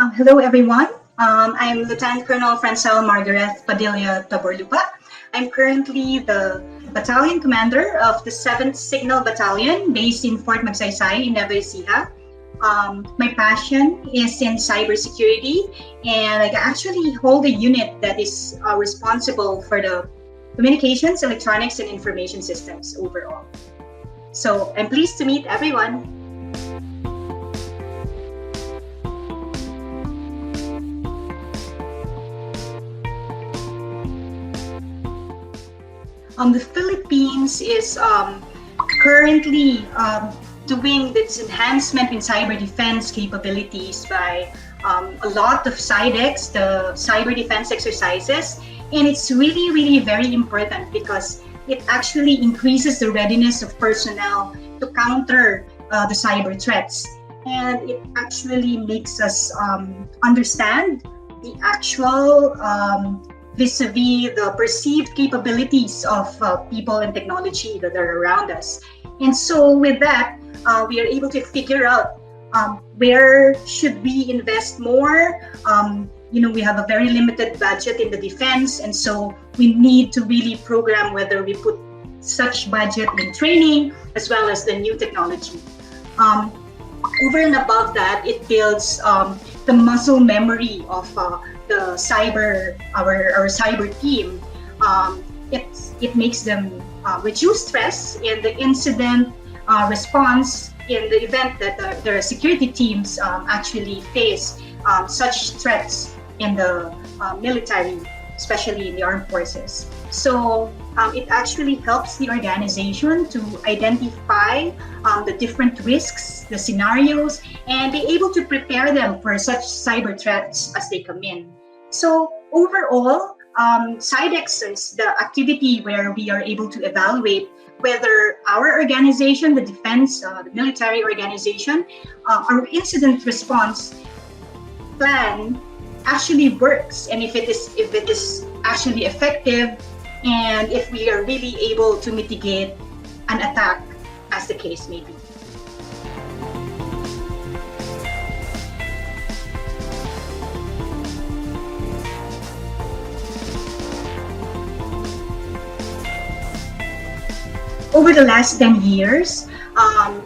Hello, everyone. I'm Lieutenant Colonel Francel Margareth Taborlupa. I'm currently the Battalion Commander of the 7th Signal Battalion based in Fort Magsaysay in Nueva Ecija. My passion is in cybersecurity, and I actually hold a unit that is responsible for the communications, electronics, and information systems overall. So I'm pleased to meet everyone. The Philippines is currently doing its enhancement in cyber defense capabilities by a lot of CyDEX, the cyber defense exercises, and it's really very important because it actually increases the readiness of personnel to counter the cyber threats, and it actually makes us understand the actual vis-a-vis the perceived capabilities of people and technology that are around us. And so with that, we are able to figure out where should we invest more. We have a very limited budget in the defense, and so we need to really program whether we put such budget in training as well as the new technology. Over and above that, it builds the muscle memory of the our cyber team. It makes them reduce stress in the incident response in the event that their security teams actually face such threats in the military, especially in the armed forces. So it actually helps the organization to identify the different risks, the scenarios, and be able to prepare them for such cyber threats as they come in. So overall, CyDEX is the activity where we are able to evaluate whether our organization, the defense, the military organization, our incident response plan actually works, and if it is actually effective, and if we are really able to mitigate an attack, as the case may be. Over the last 10 years,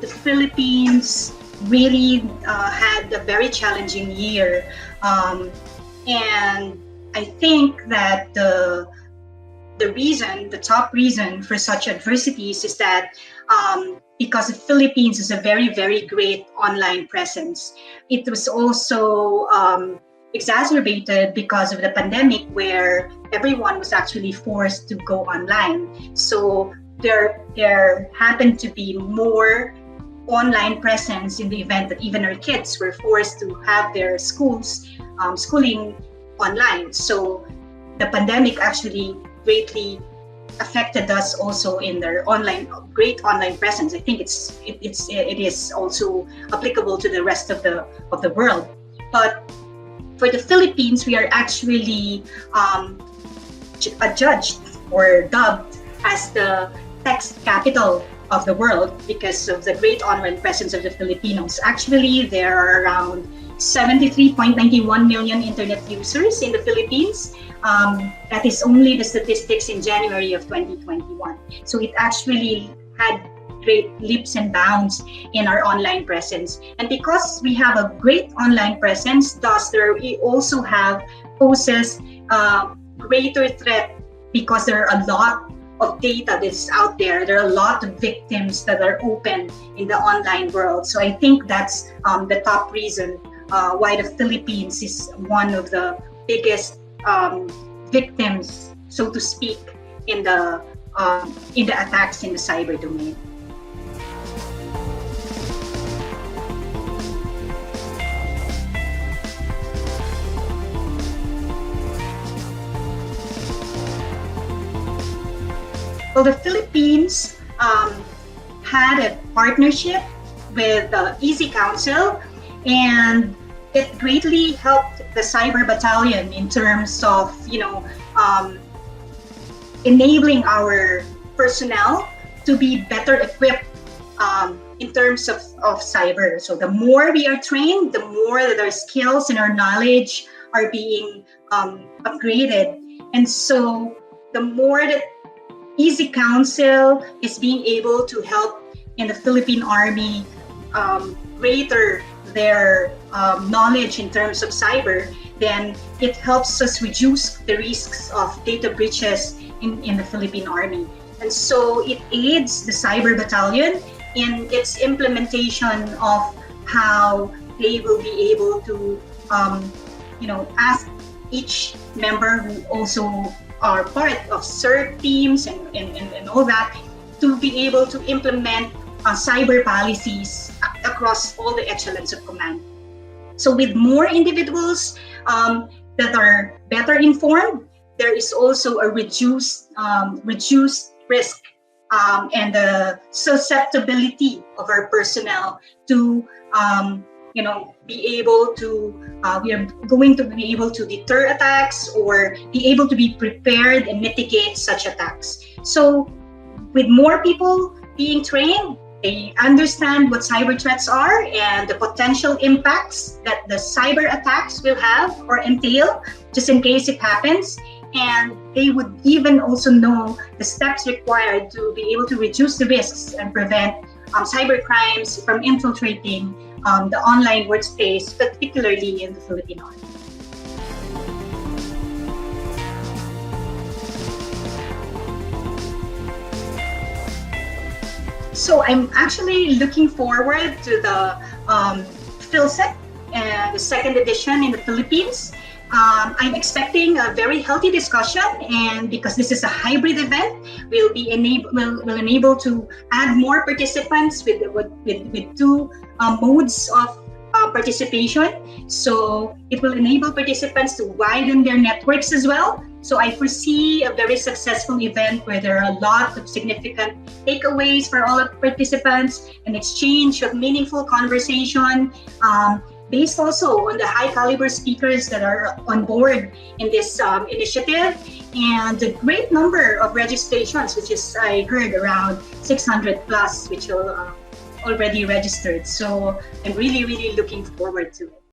the Philippines really had a very challenging year. And I think that the top reason for such adversities is that because the Philippines is a very great online presence. It was also exacerbated because of the pandemic, where everyone was actually forced to go online. So there happened to be more online presence in the event that even our kids were forced to have their schooling online. So the pandemic actually greatly affected us also in their great online presence. I think it is also applicable to the rest of the world. But for the Philippines, we are actually adjudged or dubbed as the tech capital of the world because of the great online presence of the Filipinos. Actually, there are around 73.91 million internet users in the Philippines. That is only the statistics in January of 2021. So it actually had great leaps and bounds in our online presence. And because we have a great online presence, thus we also poses greater threat because there are a lot of data that's out there. There are a lot of victims that are open in the online world. So I think that's the top reason why the Philippines is one of the biggest victims, so to speak, in the attacks in the cyber domain. Well, the Philippines had a partnership with Easy Council, and it greatly helped the cyber battalion in terms of enabling our personnel to be better equipped in terms of cyber. So the more we are trained, the more that our skills and our knowledge are being upgraded. And so the more that Easy Counsel is being able to help in the Philippine Army greater their knowledge in terms of cyber, then it helps us reduce the risks of data breaches in the Philippine Army. And so it aids the Cyber Battalion in its implementation of how they will be able to, ask each member who also are part of CERT teams and all that to be able to implement cyber policies across all the echelons of command. So with more individuals that are better informed, there is also a reduced risk and the susceptibility of our personnel to be able to we are going to be able to deter attacks or be able to be prepared and mitigate such attacks. So with more people being trained, they understand what cyber threats are and the potential impacts that the cyber attacks will have or entail, just in case it happens. And they would even also know the steps required to be able to reduce the risks and prevent cyber crimes from infiltrating the online workspace, particularly in the Philippine Army. So I'm actually looking forward to the PhilSec, the second edition in the Philippines. I'm expecting a very healthy discussion, and because this is a hybrid event, we'll enable to add more participants with two modes of participation. So it will enable participants to widen their networks as well. So I foresee a very successful event where there are a lot of significant takeaways for all of participants, an exchange of meaningful conversation, based also on the high caliber speakers that are on board in this initiative, and the great number of registrations, which is, I heard, around 600 plus, which are already registered. So I'm really, really looking forward to it.